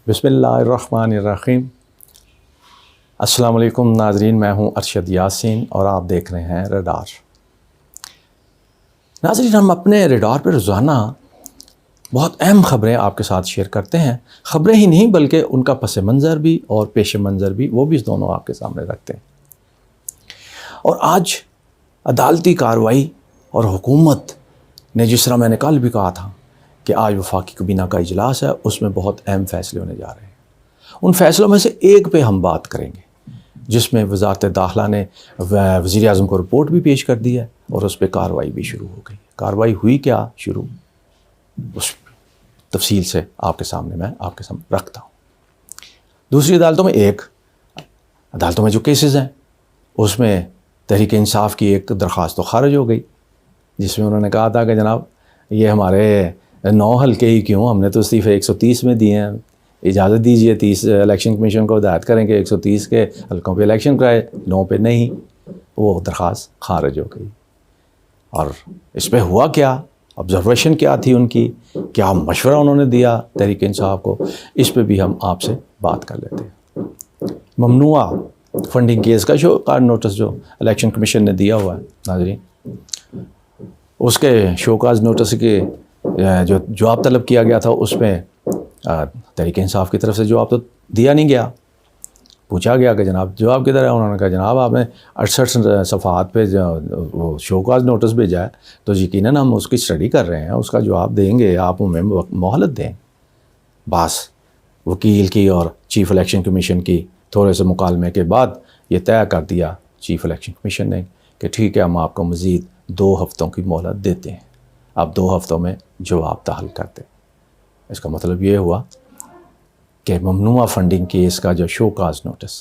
بسم اللہ الرحمن الرحیم۔ السلام علیکم ناظرین، میں ہوں ارشد یاسین اور آپ دیکھ رہے ہیں ریڈار۔ ناظرین، ہم اپنے ریڈار پہ روزانہ بہت اہم خبریں آپ کے ساتھ شیئر کرتے ہیں۔ خبریں ہی نہیں بلکہ ان کا پس منظر بھی اور پیش منظر بھی، وہ بھی دونوں آپ کے سامنے رکھتے ہیں۔ اور آج عدالتی کارروائی اور حکومت نے، جس طرح میں نے کل بھی کہا تھا کہ آج وفاقی کابینہ کا اجلاس ہے، اس میں بہت اہم فیصلے ہونے جا رہے ہیں۔ ان فیصلوں میں سے ایک پہ ہم بات کریں گے، جس میں وزارت داخلہ نے وزیر اعظم کو رپورٹ بھی پیش کر دی ہے اور اس پہ کارروائی بھی شروع ہو گئی۔ کارروائی ہوئی کیا شروع، اس تفصیل سے آپ کے سامنے رکھتا ہوں۔ دوسری عدالتوں میں جو کیسز ہیں، اس میں تحریک انصاف کی ایک درخواست تو خارج ہو گئی، جس میں انہوں نے کہا تھا کہ جناب یہ ہمارے 9 حلقے ہی کیوں، ہم نے تو استعفے 130 میں دیے ہیں، اجازت دیجیے 30 الیکشن کمیشن کو ہدایت کریں کہ 130 کے حلقوں پہ الیکشن کرائے، 9 پہ نہیں۔ وہ درخواست خارج ہو گئی۔ اور اس پہ ہوا کیا، آبزرویشن کیا تھی ان کی، کیا مشورہ انہوں نے دیا تحریک انصاف کو، اس پہ بھی ہم آپ سے بات کر لیتے ہیں۔ ممنوعہ فنڈنگ کیس کا شو کاز نوٹس جو الیکشن کمیشن نے دیا ہوا ہے ناظرین، اس کے شو کاز نوٹس کے جو جواب طلب کیا گیا تھا، اس میں تحریک انصاف کی طرف سے جواب تو دیا نہیں گیا۔ پوچھا گیا کہ جناب جواب کدھر ہے، انہوں نے کہا جناب آپ نے 68 صفحات پہ وہ شو کاز نوٹس بھیجا ہے، تو یقیناً ہم اس کی اسٹڈی کر رہے ہیں، اس کا جواب دیں گے، آپ ہمیں مہلت دیں۔ بس وکیل کی اور چیف الیکشن کمیشن کی تھوڑے سے مکالمے کے بعد یہ طے کر دیا چیف الیکشن کمیشن نے کہ ٹھیک ہے، ہم آپ کو مزید 2 ہفتوں کی مہلت دیتے ہیں، آپ 2 ہفتوں میں جواب داخل کرتے۔ اس کا مطلب یہ ہوا کہ ممنوعہ فنڈنگ کیس کا جو شو کاز نوٹس،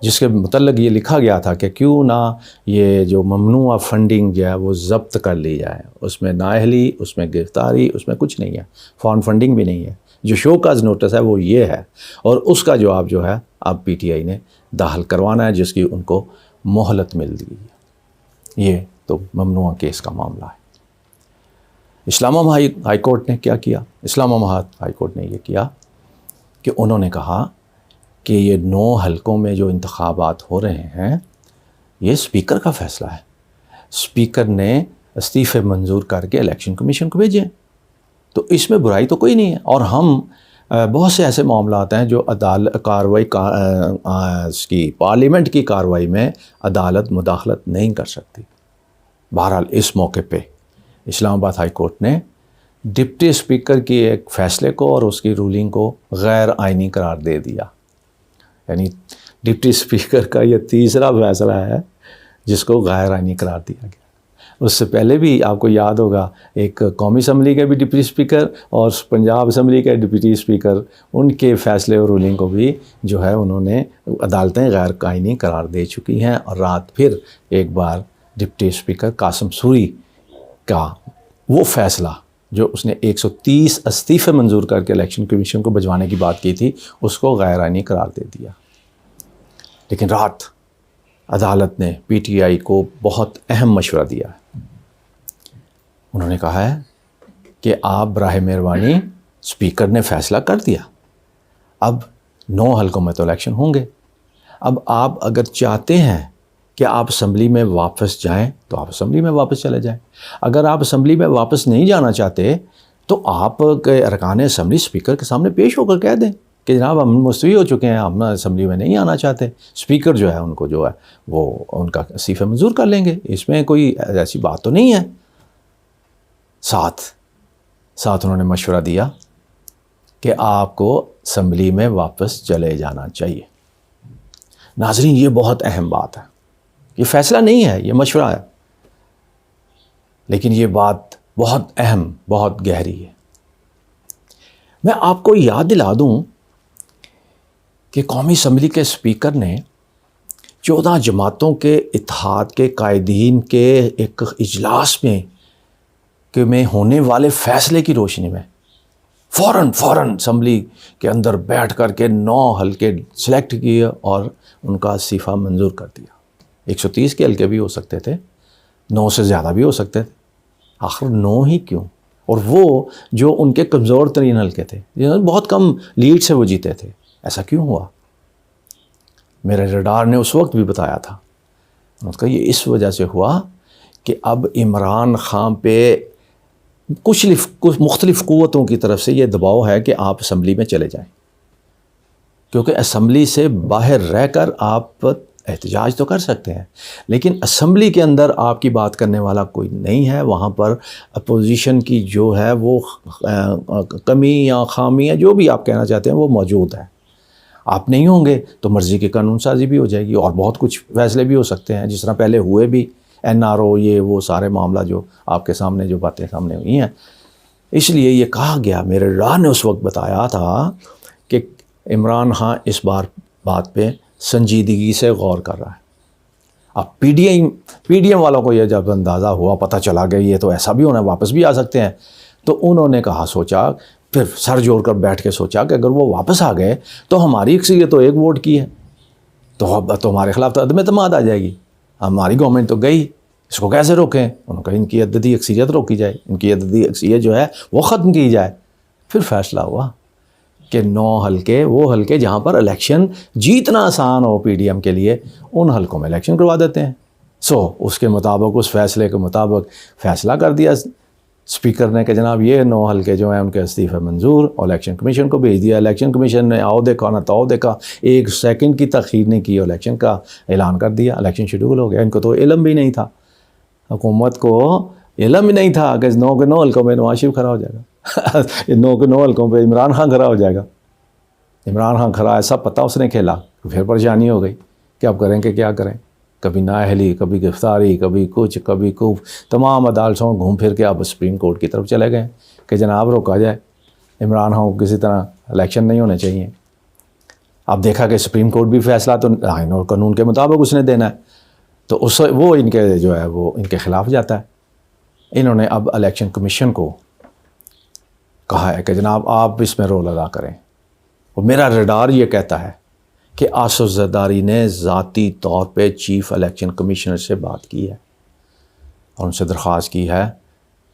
جس کے متعلق یہ لکھا گیا تھا کہ کیوں نہ یہ جو ممنوعہ فنڈنگ جو ہے وہ ضبط کر لی جائے، اس میں نااہلی، اس میں گرفتاری، اس میں کچھ نہیں ہے، فارن فنڈنگ بھی نہیں ہے۔ جو شو کاز نوٹس ہے وہ یہ ہے، اور اس کا جواب جو ہے اب پی ٹی آئی نے داخل کروانا ہے، جس کی ان کو مہلت مل گئی ہے۔ یہ تو ممنوعہ کیس کا معاملہ ہے۔ اسلام آباد ہائی کورٹ نے کیا کیا؟ اسلام آباد ہائی کورٹ نے یہ کیا کہ انہوں نے کہا کہ یہ 9 حلقوں میں جو انتخابات ہو رہے ہیں، یہ اسپیکر کا فیصلہ ہے۔ اسپیکر نے استعفے منظور کر کے الیکشن کمیشن کو بھیجے، تو اس میں برائی تو کوئی نہیں ہے۔ اور ہم بہت سے ایسے معاملات ہیں جو پارلیمنٹ کی کارروائی میں عدالت مداخلت نہیں کر سکتی۔ بہرحال اس موقع پہ اسلام آباد ہائی کورٹ نے ڈپٹی اسپیکر کی ایک فیصلے کو اور اس کی رولنگ کو غیر آئینی قرار دے دیا۔ یعنی ڈپٹی اسپیکر کا یہ تیسرا فیصلہ ہے جس کو غیر آئینی قرار دیا گیا۔ اس سے پہلے بھی آپ کو یاد ہوگا، ایک قومی اسمبلی کے بھی ڈپٹی اسپیکر اور پنجاب اسمبلی کے ڈپٹی اسپیکر، ان کے فیصلے اور رولنگ کو بھی جو ہے انہوں نے عدالتیں غیر آئینی قرار دے چکی ہیں۔ اور رات پھر ایک بار ڈپٹی اسپیکر قاسم سوری کا وہ فیصلہ جو اس نے 130 استعفے منظور کر کے الیکشن کمیشن کو بھجوانے کی بات کی تھی، اس کو غیر آئینی قرار دے دیا۔ لیکن رات عدالت نے پی ٹی آئی کو بہت اہم مشورہ دیا ہے۔ انہوں نے کہا ہے کہ آپ براہ مہربانی، اسپیکر نے فیصلہ کر دیا، اب 9 حلقوں میں تو الیکشن ہوں گے، اب آپ اگر چاہتے ہیں کہ آپ اسمبلی میں واپس جائیں تو آپ اسمبلی میں واپس چلے جائیں۔ اگر آپ اسمبلی میں واپس نہیں جانا چاہتے تو آپ کے ارکان اسمبلی اسپیکر کے سامنے پیش ہو کر کہہ دیں کہ جناب ہم مستعفی ہو چکے ہیں، ہم اسمبلی میں نہیں آنا چاہتے۔ اسپیکر جو ہے ان کو جو ہے وہ ان کا استعفا منظور کر لیں گے، اس میں کوئی ایسی بات تو نہیں ہے۔ ساتھ انہوں نے مشورہ دیا کہ آپ کو اسمبلی میں واپس چلے جانا چاہیے۔ ناظرین، یہ بہت اہم بات ہے، یہ فیصلہ نہیں ہے، یہ مشورہ ہے، لیکن یہ بات بہت اہم، بہت گہری ہے۔ میں آپ کو یاد دلا دوں کہ قومی اسمبلی کے اسپیکر نے 14 جماعتوں کے اتحاد کے قائدین کے ایک اجلاس میں ہونے والے فیصلے کی روشنی میں فوراً اسمبلی کے اندر بیٹھ کر کے 9 حلقے سلیکٹ کیے اور ان کا استعفا منظور کر دیا۔ 130 کے حلقے بھی ہو سکتے تھے، 9 سے زیادہ بھی ہو سکتے تھے، آخر 9 ہی کیوں؟ اور وہ جو ان کے کمزور ترین حلقے تھے، بہت کم لیڈ سے وہ جیتے تھے. ایسا کیوں ہوا؟ میرے ریڈار نے اس وقت بھی بتایا تھا، انہوں نے کہا یہ اس وجہ سے ہوا کہ اب عمران خان پہ کچھ مختلف قوتوں کی طرف سے یہ دباؤ ہے کہ آپ اسمبلی میں چلے جائیں، کیونکہ اسمبلی سے باہر رہ کر آپ احتجاج تو کر سکتے ہیں، لیکن اسمبلی کے اندر آپ کی بات کرنے والا کوئی نہیں ہے. وہاں پر اپوزیشن کی جو ہے وہ کمی یا خامی یا جو بھی آپ کہنا چاہتے ہیں وہ موجود ہے. آپ نہیں ہوں گے تو مرضی کی قانون سازی بھی ہو جائے گی اور بہت کچھ فیصلے بھی ہو سکتے ہیں، جس طرح پہلے ہوئے بھی NRO یہ وہ سارے معاملہ جو آپ کے سامنے جو باتیں سامنے ہوئی ہیں. اس لیے یہ کہا گیا، میرے راہ نے اس وقت بتایا تھا کہ عمران خان اس بات پہ سنجیدگی سے غور کر رہا ہے. اب پی ڈی ایم والوں کو یہ جب اندازہ ہوا، پتہ چلا کہ یہ تو ایسا بھی ہونا ہے، واپس بھی آ سکتے ہیں، تو انہوں نے کہا، سوچا، پھر سر جوڑ کر بیٹھ کے سوچا کہ اگر وہ واپس آ گئے تو ہماری اکثریت تو ایک ووٹ کی ہے، تو ہمارے خلاف تو عدم اعتماد آ جائے گی، ہماری گورنمنٹ تو گئی، اس کو کیسے روکیں؟ انہوں نے کہا ان کی عددی اکثریت روکی جائے، ان کی عددی اکثریت جو ہے وہ ختم کی جائے. پھر فیصلہ ہوا کہ 9 حلقے، وہ حلقے جہاں پر الیکشن جیتنا آسان ہو پی ڈی ایم کے لیے، ان حلقوں میں الیکشن کروا دیتے ہیں. اس کے مطابق، اس فیصلے کے مطابق فیصلہ کر دیا اسپیکر نے کہ جناب یہ 9 حلقے جو ہیں ان کے استعفے منظور، اور الیکشن کمیشن کو بھیج دیا. الیکشن کمیشن نے آؤ دیکھا نہ تو دیکھا، 1 سیکنڈ کی تاخیر نہیں کی، الیکشن کا اعلان کر دیا، الیکشن شیڈول ہو گیا. ان کو تو علم بھی نہیں تھا، حکومت کو علم ہی نہیں تھا کہ 9 کے 9 حلقوں پہ نواز شریف کھڑا ہو جائے گا 9 کے 9 حلقوں پہ عمران خان کھڑا ہو جائے گا. عمران خان کھڑا، ایسا پتہ اس نے کھیلا، پھر پریشانی ہو گئی کہ اب کریں کہ کیا کریں. کبھی نااہلی، کبھی گرفتاری، کبھی کچھ، کبھی کچھ، تمام عدالتوں گھوم پھر کے اب سپریم کورٹ کی طرف چلے گئے کہ جناب روکا جائے، عمران خان کو کسی طرح الیکشن نہیں ہونے چاہیے. اب دیکھا کہ سپریم کورٹ بھی فیصلہ تو آئین اور قانون کے مطابق اس نے دینا ہے، تو وہ ان کے جو ہے وہ ان کے خلاف جاتا ہے. انہوں نے اب الیکشن کمیشن کو کہا ہے کہ جناب آپ اس میں رول ادا کریں. اور میرا ریڈار یہ کہتا ہے کہ آصف زرداری نے ذاتی طور پہ چیف الیکشن کمیشنر سے بات کی ہے اور ان سے درخواست کی ہے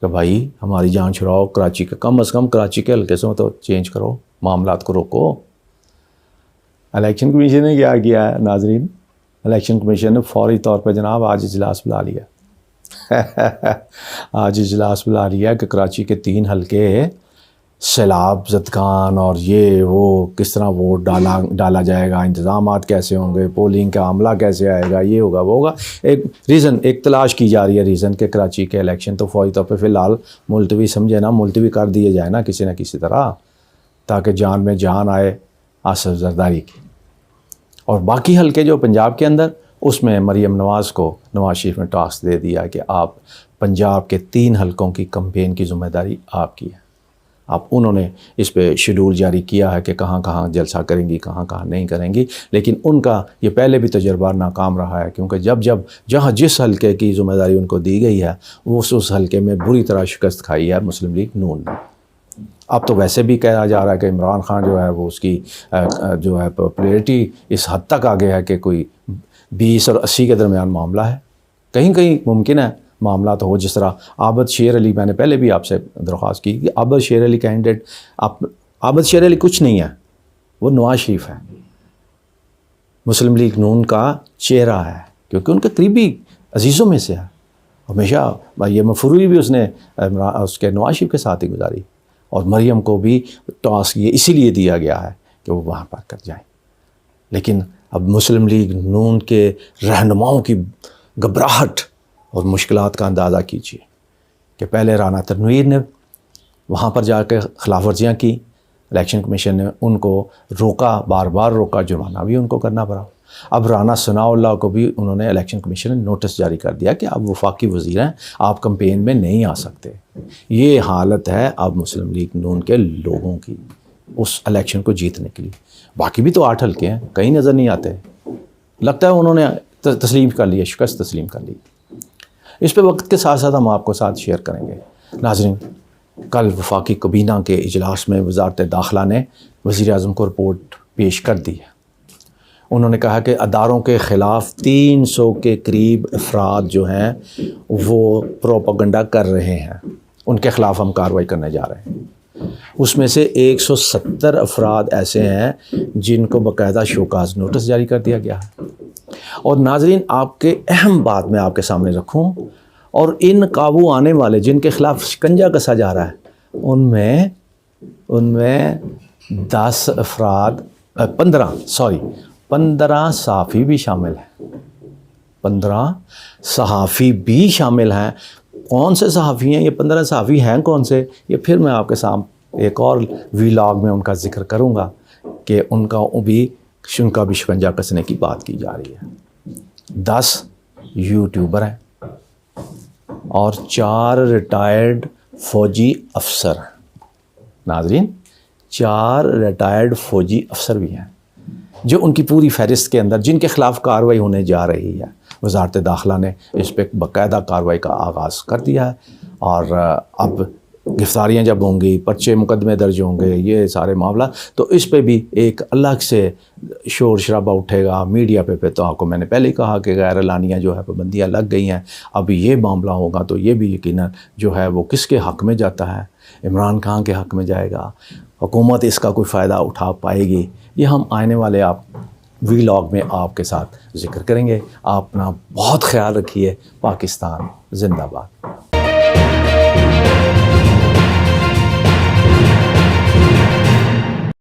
کہ بھائی ہماری جان چھڑاؤ، کراچی کے کم از کم کراچی کے حلقے سے تو چینج کرو، معاملات کو روکو. الیکشن کمیشن نے کیا کیا ہے ناظرین؟ الیکشن کمیشن نے فوری طور پہ جناب آج اجلاس بلا لیا آج اجلاس بلا لیا کہ کراچی کے 3 حلقے سیلاب زدگان اور یہ وہ کس طرح ووٹ ڈالا جائے گا، انتظامات کیسے ہوں گے، پولنگ کا عملہ کیسے آئے گا، یہ ہوگا وہ ہوگا. ایک تلاش کی جا رہی ہے ریزن کہ کراچی کے الیکشن تو فوری طور پہ فی الحال ملتوی سمجھے نا، ملتوی کر دیے جائے نا کسی نہ کسی طرح، تاکہ جان میں جان آئے آصف زرداری کی. اور باقی حلقے جو پنجاب کے اندر، اس میں مریم نواز کو نواز شریف نے ٹاسک دے دیا کہ آپ پنجاب کے 3 حلقوں کی کمپین کی ذمہ داری آپ کی ہے. اب انہوں نے اس پہ شیڈول جاری کیا ہے کہ کہاں کہاں جلسہ کریں گی، کہاں کہاں نہیں کریں گی. لیکن ان کا یہ پہلے بھی تجربہ ناکام رہا ہے، کیونکہ جہاں جس حلقے کی ذمہ داری ان کو دی گئی ہے وہ اس حلقے میں بری طرح شکست کھائی ہے مسلم لیگ نون نے. اب تو ویسے بھی کہا جا رہا ہے کہ عمران خان جو ہے وہ اس کی جو ہے پاپولیرٹی اس حد تک آگے ہے کہ کوئی 20 اور 80 کے درمیان معاملہ ہے. کہیں کہیں ممکن ہے معاملات ہو، جس طرح عابد شیر علی، میں نے پہلے بھی آپ سے درخواست کی کہ عابد شیر علی کینڈیڈیٹ، عابد شیر علی کچھ نہیں ہے، وہ نواز شریف ہے، مسلم لیگ نون کا چہرہ ہے، کیونکہ ان کے قریبی عزیزوں میں سے ہے. ہمیشہ یہ مفروضی بھی اس کے نواز شریف کے ساتھ ہی گزاری، اور مریم کو بھی ٹاسک یہ اسی لیے دیا گیا ہے کہ وہ وہاں پر کر جائیں. لیکن اب مسلم لیگ نون کے رہنماؤں کی گھبراہٹ اور مشکلات کا اندازہ کیجیے کہ پہلے رانا تنویر نے وہاں پر جا کے خلاف ورزیاں کی، الیکشن کمیشن نے ان کو روکا، بار بار روکا، جرمانہ بھی ان کو کرنا پڑا. اب رانا ثناء اللہ کو بھی انہوں نے الیکشن کمیشن نے نوٹس جاری کر دیا کہ آپ وفاقی وزیر ہیں، آپ کمپین میں نہیں آ سکتے. یہ حالت ہے اب مسلم لیگ نون کے لوگوں کی اس الیکشن کو جیتنے کے لیے. باقی بھی تو 8 حلقے ہیں، کہیں نظر نہیں آتے. لگتا ہے انہوں نے تسلیم کر لی، شکست تسلیم کر لی. اس پہ وقت کے ساتھ ساتھ ہم آپ کو ساتھ شیئر کریں گے. ناظرین، کل وفاقی کابینہ کے اجلاس میں وزارت داخلہ نے وزیر اعظم کو رپورٹ پیش کر دی ہے. انہوں نے کہا کہ اداروں کے خلاف 300 کے قریب افراد جو ہیں وہ پروپیگنڈا کر رہے ہیں. ان کے خلاف ہم کارروائی کرنے جا رہے ہیں۔ اس میں سے 170 افراد ایسے ہیں جن کو باقاعدہ شوکاز نوٹس جاری کر دیا گیا ہے۔ اور ناظرین، آپ کے اہم بات میں آپ کے سامنے رکھوں، اور ان قابو آنے والے جن کے خلاف شکنجہ کسا جا رہا ہے ان میں 10 افراد 15 صحافی بھی شامل ہیں۔ 15 صحافی بھی شامل ہیں۔ کون سے صحافی ہیں یہ 15 صحافی ہیں کون سے، یہ پھر میں آپ کے سامنے ایک اور ویلاگ میں ان کا ذکر کروں گا کہ ان کا بھی شکنجہ کسنے کی بات کی جا رہی ہے۔ 10 یوٹیوبر ہیں اور 4 ریٹائرڈ فوجی افسر ہیں۔ ناظرین، 4 ریٹائرڈ فوجی افسر بھی ہیں جو ان کی پوری فہرست کے اندر، جن کے خلاف کارروائی ہونے جا رہی ہے۔ وزارت داخلہ نے اس پہ باقاعدہ کارروائی کا آغاز کر دیا ہے، اور اب گرفتاریاں جب ہوں گی، پرچے مقدمے درج ہوں گے، یہ سارے معاملات، تو اس پہ بھی ایک الگ سے شور شرابہ اٹھے گا میڈیا پہ تو آپ کو میں نے پہلے ہی کہا کہ غیر اعلانیہ جو ہے پابندیاں لگ گئی ہیں۔ اب یہ معاملہ ہوگا تو یہ بھی یقیناً جو ہے وہ کس کے حق میں جاتا ہے، عمران خان کے حق میں جائے گا، حکومت اس کا کوئی فائدہ اٹھا پائے گی، یہ ہم آنے والے ویلاگ میں آپ کے ساتھ ذکر کریں گے۔ آپ اپنا بہت خیال رکھیے۔ پاکستان زندہ باد۔